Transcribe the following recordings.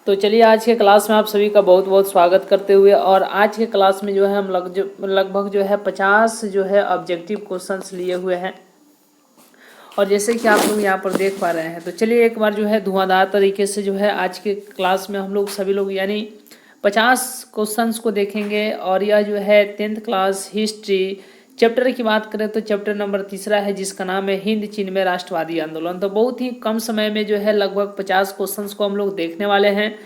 तो चलिए आज के क्लास में आप सभी का बहुत बहुत स्वागत करते हुए, और आज के क्लास में जो है हम लगभग जो है 50 जो है ऑब्जेक्टिव क्वेश्चंस लिए हुए हैं। और जैसे कि आप लोग यहाँ पर देख पा रहे हैं, तो चलिए एक बार जो है धुआंधार तरीके से जो है आज के क्लास में हम लोग सभी लोग यानी 50 क्वेश्चंस को देखेंगे। और यह जो है 10th क्लास हिस्ट्री चैप्टर की बात करें तो चैप्टर नंबर 3 है, जिसका नाम है हिंद चीन में राष्ट्रवादी आंदोलन। तो बहुत ही कम समय में जो है लगभग 50 क्वेश्चंस को हम लोग देखने वाले हैं।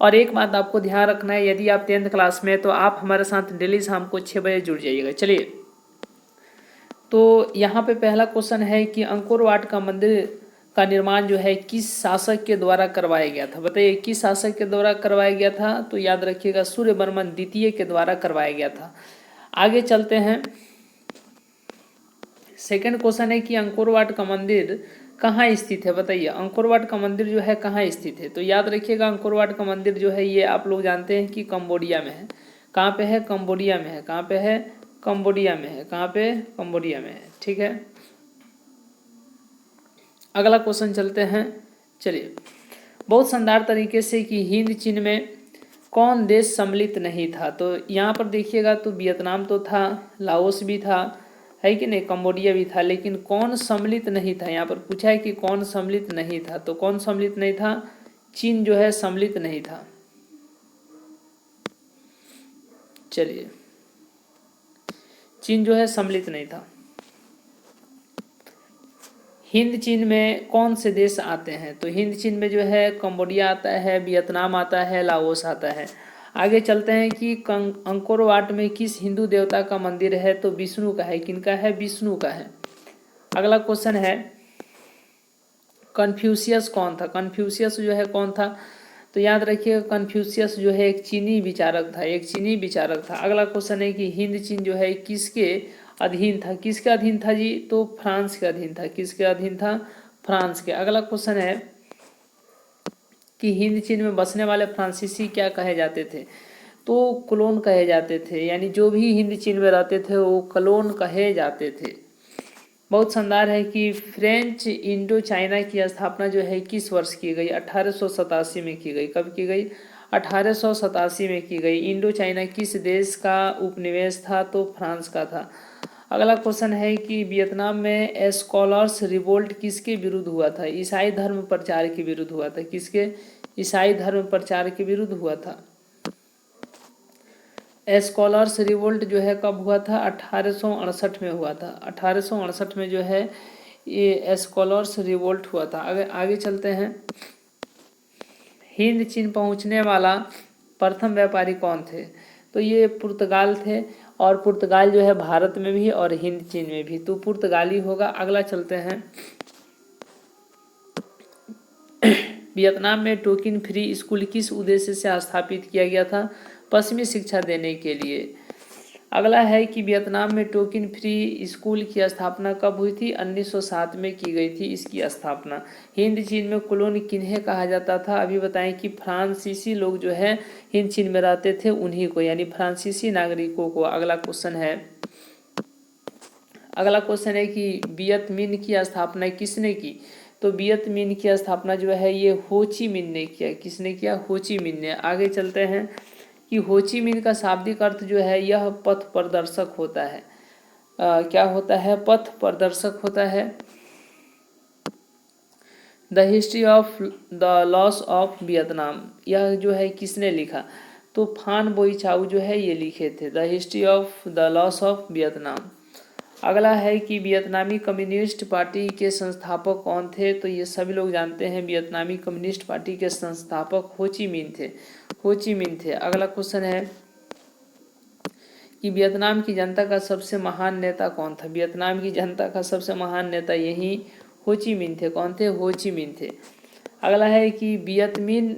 और एक बात आपको ध्यान रखना है, यदि आप 10th क्लास में, तो आप हमारे साथ डेली शाम को 6 बजे जुड़ जाइएगा। चलिए, तो यहाँ पे पहला क्वेश्चन है कि अंकोर वाट का मंदिर का निर्माण जो है किस शासक के द्वारा करवाया गया था। बताइए किस शासक के द्वारा करवाया गया था। तो याद रखिएगा सूर्यवर्मन द्वितीय के द्वारा करवाया गया था। आगे चलते हैं। सेकंड क्वेश्चन है कि अंकोर वाट का मंदिर कहाँ स्थित है। बताइए अंकोर वाट का मंदिर जो है कहाँ स्थित है। तो याद रखिएगा अंकोर वाट का मंदिर जो है ये आप लोग जानते हैं कि कंबोडिया में है। कहाँ पे है? कंबोडिया में है। कहाँ पे है? कंबोडिया में है। कहाँ पे? कंबोडिया में है। ठीक है, अगला क्वेश्चन चलते हैं। चलिए, बहुत शानदार तरीके से कि हिंद चीन में कौन देश सम्मिलित नहीं था। तो यहाँ पर देखिएगा तो वियतनाम तो था, लाओस भी था, है कि नहीं, कंबोडिया भी था, लेकिन कौन सम्मिलित नहीं था। यहाँ पर पूछा है कि कौन सम्मिलित नहीं था। तो कौन सम्मिलित नहीं था? चीन जो है सम्मिलित नहीं था। चलिए, चीन जो है सम्मिलित नहीं था। हिंद चीन में कौन से देश आते हैं। तो हिंद चीन में जो है कंबोडिया आता है, वियतनाम आता है, लाओस आता है। आगे चलते हैं कि अंकोर वाट में किस हिंदू देवता का मंदिर है। तो विष्णु का है। किनका है? विष्णु का है। अगला क्वेश्चन है कन्फ्यूशियस कौन था। कन्फ्यूशियस जो है कौन था। तो याद रखिए कन्फ्यूशियस जो है एक चीनी विचारक था। एक चीनी विचारक था। अगला क्वेश्चन है कि हिंद चीन जो है किसके अधीन था। किसके अधीन था जी? तो फ्रांस के अधीन था। किसके अधीन था? फ्रांस के। अगला क्वेश्चन है कि हिंद चीन में बसने वाले फ्रांसीसी क्या कहे जाते थे। तो क्लोन कहे जाते थे, यानी जो भी हिंद चीन में रहते थे वो क्लोन कहे जाते थे। बहुत शानदार है कि फ्रेंच इंडो चाइना की स्थापना जो है किस वर्ष की गई। 1887 में की गई। कब की गई? 1887 में की गई। इंडो चाइना किस देश का उपनिवेश था। तो फ्रांस का था। अगला क्वेश्चन है कि वियतनाम में एस्कॉलर्स रिवोल्ट किसके विरुद्ध हुआ था। ईसाई धर्म प्रचार के विरुद्ध हुआ था। किसके? ईसाई धर्म प्रचार के विरुद्ध हुआ था। एस्कॉलर्स रिवोल्ट जो है कब हुआ था? 1868 में हुआ था। 1868 में जो है ये एस्कॉलर्स रिवोल्ट हुआ था। आगे चलते हैं। हिंद चीन पहुंचने वाला प्रथम व्यापारी कौन थे। तो ये पुर्तगाल थे। और पुर्तगाल जो है भारत में भी और हिंद चीन में भी, तो पुर्तगाली होगा। अगला चलते हैं। वियतनाम में टोकिन फ्री स्कूल किस उद्देश्य से स्थापित किया गया था। पश्चिमी शिक्षा देने के लिए। अगला है कि वियतनाम में टोकिन फ्री स्कूल की स्थापना कब हुई थी। 1907 में की गई थी इसकी स्थापना। हिंद चीन में क्लोन किन्हें कहा जाता था। अभी बताएं कि फ्रांसीसी लोग जो है हिंद चीन में रहते थे उन्हीं को, यानी फ्रांसीसी नागरिकों को। अगला क्वेश्चन है कि वियत मिन की स्थापना किसने की। तो वियत मिन की स्थापना जो है ये हो ची मिन ने किया। किसने किया? हो ची मिन ने। आगे चलते हैं कि हो ची मिन का शाब्दिक अर्थ जो है यह पथ प्रदर्शक होता है। क्या होता है? पथ प्रदर्शक होता है। The history of the loss of Vietnam, यह जो है किसने लिखा। तो फान बोई चाउ जो है ये लिखे थे the history of the loss of Vietnam. अगला है कि वियतनामी कम्युनिस्ट पार्टी के संस्थापक कौन थे। तो ये सभी लोग जानते हैं वियतनामी कम्युनिस्ट पार्टी के संस्थापक हो ची मिन थे। हो ची मिन थे। अगला क्वेश्चन है कि वियतनाम की जनता का सबसे महान नेता कौन था। वियतनाम की जनता का सबसे महान नेता यही हो ची मिन थे। कौन थे? हो ची मिन थे। अगला है कि वियत मिन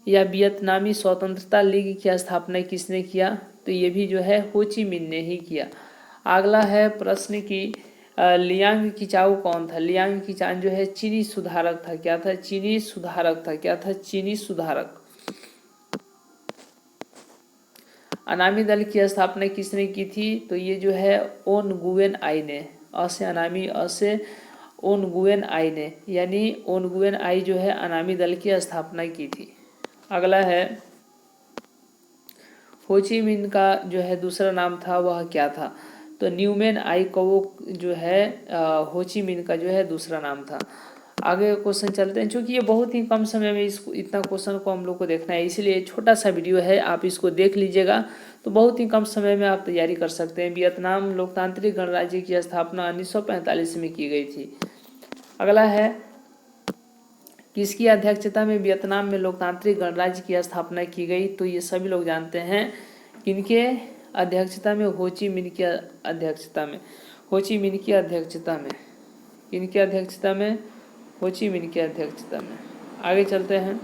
या वियतनामी स्वतंत्रता लीग की स्थापना किसने किया। तो ये भी जो है हो ची मिन ने ही किया। अगला है प्रश्न की लियांग किचाऊ कौन था। लियांग किचान जो है चीनी सुधारक था। क्या था? चीनी सुधारक था। क्या था? चीनी सुधारक। अनामी दल की स्थापना किसने की थी। तो ये जो है ओन गुएन आई ने। असे अनामी, असे ओन गुएन आई ने, यानी ओन गुएन आई जो है अनामी दल की स्थापना की थी। अगला है हो ची मिन का जो है दूसरा नाम था वह क्या था? तो न्यूमैन आई कोवो जो है हो ची मिन का जो है दूसरा नाम था। आगे क्वेश्चन चलते हैं। चूंकि ये बहुत ही कम समय में इसको इतना क्वेश्चन को हम लोग को देखना है, इसलिए छोटा सा वीडियो है, आप इसको देख लीजिएगा तो बहुत ही कम समय में आप तैयारी कर सकते हैं। वियतनाम लोकतांत्रिक गणराज्य की स्थापना 1945 में की गई थी। अगला है किसकी अध्यक्षता में वियतनाम में लोकतांत्रिक गणराज्य की स्थापना की गई? तो ये सभी लोग जानते हैं। किनके अध्यक्षता में? हो ची मिन की अध्यक्षता में। हो ची मिन की अध्यक्षता में। किनकी अध्यक्षता में? हो ची मिन की अध्यक्षता में। आगे चलते हैं।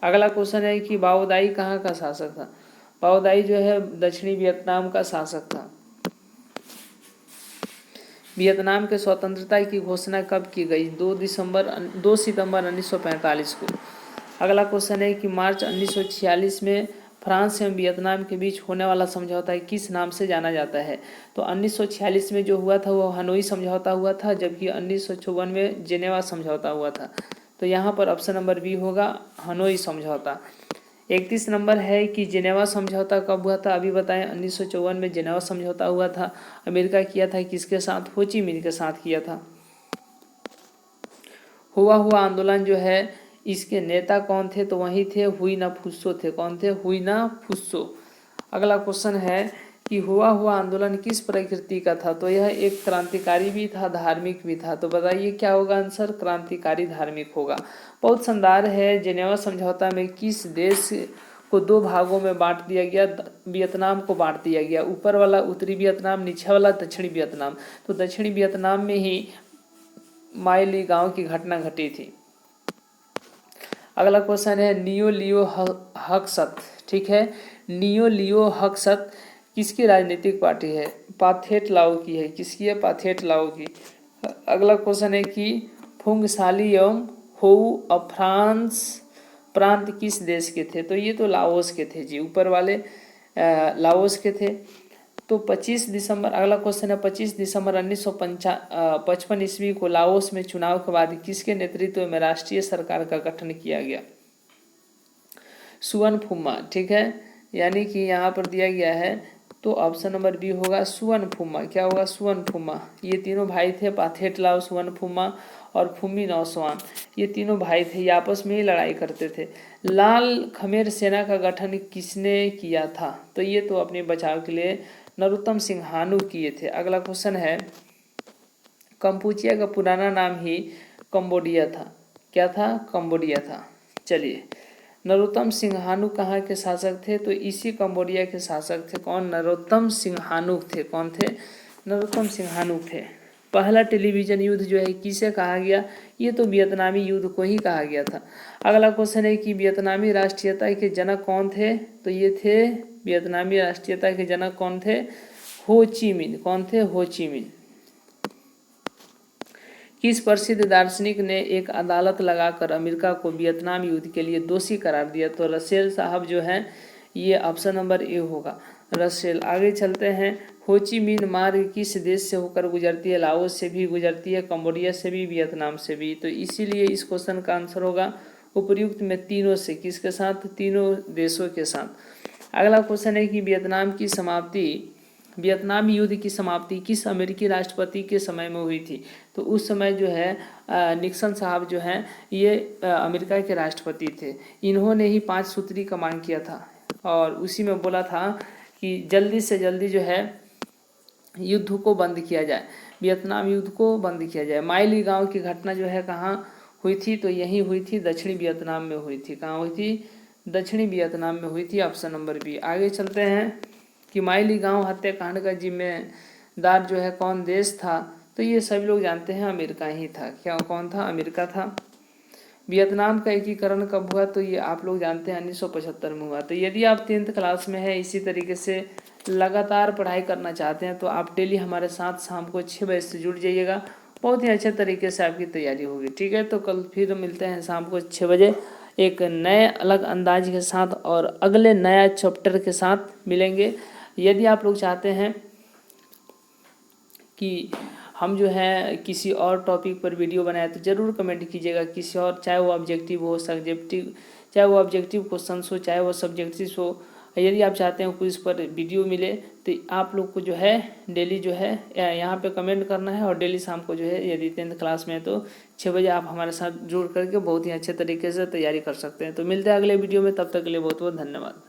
अगला क्वेश्चन है कि बाओ दाई कहाँ का शासक था? बाओ दाई जो है दक्षिणी वियतनाम का शासक था। वियतनाम के स्वतंत्रता की घोषणा कब की गई? 2 सितंबर 1945 को। अगला क्वेश्चन है कि मार्च 1946 में फ्रांस एवं वियतनाम के बीच होने वाला समझौता किस नाम से जाना जाता है? तो 1946 में जो हुआ था वह हनोई समझौता हुआ था, जबकि 1954 में जेनेवा समझौता हुआ था। तो यहाँ पर ऑप्शन नंबर बी होगा, हनोई समझौता। 31 नंबर है कि जेनेवा समझौता कब हुआ था? अभी बताएं। 1954 में जेनेवा समझौता हुआ था। अमेरिका किया था किसके साथ? हो ची मिन के साथ किया था। हुआ आंदोलन जो है इसके नेता कौन थे? तो वही थे हुई ना फुस्सो थे। कौन थे? हुई ना फुस्सो। अगला क्वेश्चन है कि हुआ आंदोलन किस प्रकृति का था? तो यह एक क्रांतिकारी भी था, धार्मिक भी था। तो बताइए क्या होगा आंसर? क्रांतिकारी धार्मिक होगा। बहुत शानदार है। जेनेवा समझौता में किस देश को 2 भागों में बांट दिया गया? वियतनाम को बांट दिया गया। ऊपर वाला उत्तरी वियतनाम, नीचे वाला दक्षिणी वियतनाम। तो दक्षिणी वियतनाम में ही माई ली गांव की घटना घटी थी। अगला क्वेश्चन है नियो लियो हकसत। ठीक है, नियो लियो हकसत किसकी राजनीतिक पार्टी है? पाथेट लाओ की है। किसकी है? पाथेट लाओ की। अगला क्वेश्चन है कि फुंगसाली एवं होऊ और फ्रांस प्रांत किस देश के थे? तो ये तो लाओस के थे जी, ऊपर वाले लाओस के थे। तो 25 दिसंबर, अगला क्वेश्चन है 25 दिसंबर 1955 ईस्वी को लाओस में चुनाव के बाद किसके नेतृत्व में राष्ट्रीय सरकार का गठन किया गया? सुवन फुम्मा। ठीक है, यानी कि यहाँ पर दिया गया है तो ऑप्शन नंबर बी होगा सुवन फुम्मा। क्या होगा? सुवन फुम्मा। ये तीनों भाई थे, पाथेट लाओ, सुवन फुम्मा और फुम्मी नौसवान। ये तीनों भाई थे, ये आपस में ही लड़ाई करते थे। लाल खमेर सेना का गठन किसने किया था? तो ये तो अपने बचाव के लिए नरोत्तम सिंहानू किए थे। अगला क्वेश्चन है कंपूचिया का पुराना नाम ही कंबोडिया था। क्या था? कंबोडिया था। चलिए, नरोत्तम सिंहानू कहाँ के शासक थे? तो इसी कंबोडिया के शासक थे। कौन? नरोत्तम सिंहानू थे। कौन थे? नरोत्तम सिंहानू थे। पहला टेलीविजन युद्ध जो है किसे कहा गया? ये तो वियतनामी युद्ध को ही कहा गया था। अगला क्वेश्चन है कि वियतनामी राष्ट्रीयता के जनक कौन थे? तो ये थे वियतनामी राष्ट्रीयता के जनक कौन थे? हो ची मिन। कौन थे? हो ची मिन। किस प्रसिद्ध दार्शनिक ने एक अदालत लगाकर अमेरिका को वियतनाम युद्ध के लिए दोषी करार दिया? तो रसेल साहब जो हैं, ये ऑप्शन नंबर ए होगा, रसेल। आगे चलते हैं। हो ची मिन मार्ग किस देश से होकर गुजरती है? लाओस से भी गुजरती है, कंबोडिया से भी, वियतनाम से भी। तो इसीलिए इस क्वेश्चन का आंसर होगा उपयुक्त में तीनों से। किसके साथ? तीनों देशों के साथ। अगला क्वेश्चन है कि वियतनाम युद्ध की समाप्ति किस अमेरिकी राष्ट्रपति के समय में हुई थी? तो उस समय जो है निक्सन साहब जो हैं ये अमेरिका के राष्ट्रपति थे। इन्होंने ही 5 सूत्री का मांग किया था और उसी में बोला था कि जल्दी से जल्दी जो है युद्ध को बंद किया जाए, वियतनाम युद्ध को बंद किया जाए। माई ली गांव की घटना जो है कहाँ हुई थी? तो यही हुई थी, दक्षिणी वियतनाम में हुई थी। कहाँ हुई थी? दक्षिणी वियतनाम में हुई थी। Option number B. आगे चलते हैं कि माई ली गांव हत्याकांड का जिम्मेदार जो है कौन देश था? तो ये सभी लोग जानते हैं, अमेरिका ही था। क्या कौन था? अमेरिका था। वियतनाम का एकीकरण कब हुआ? तो ये आप लोग जानते हैं 1975 में हुआ। तो यदि आप 10th क्लास में है, इसी तरीके से लगातार पढ़ाई करना चाहते हैं तो आप डेली हमारे साथ शाम को 6 बजे से जुड़ जाइएगा। बहुत ही अच्छे तरीके से आपकी तैयारी होगी। ठीक है, तो कल फिर मिलते हैं शाम को 6 बजे एक नए अलग अंदाज के साथ और अगले नया चैप्टर के साथ मिलेंगे। यदि आप लोग चाहते हैं कि हम जो है किसी और टॉपिक पर वीडियो बनाए तो ज़रूर कमेंट कीजिएगा, किसी और, चाहे वो ऑब्जेक्टिव हो, सब्जेक्टिव, चाहे वो ऑब्जेक्टिव क्वेश्चन हो, चाहे वो सब्जेक्टिव हो। यदि आप चाहते हैं क्विज पर वीडियो मिले तो आप लोग को जो है डेली जो है यहाँ पे कमेंट करना है, और डेली शाम को जो है यदि 10th क्लास में है तो 6 बजे आप हमारे साथ जुड़ करके बहुत ही अच्छे तरीके से तैयारी कर सकते हैं। तो मिलते हैं अगले वीडियो में, तब तक के लिए बहुत बहुत धन्यवाद।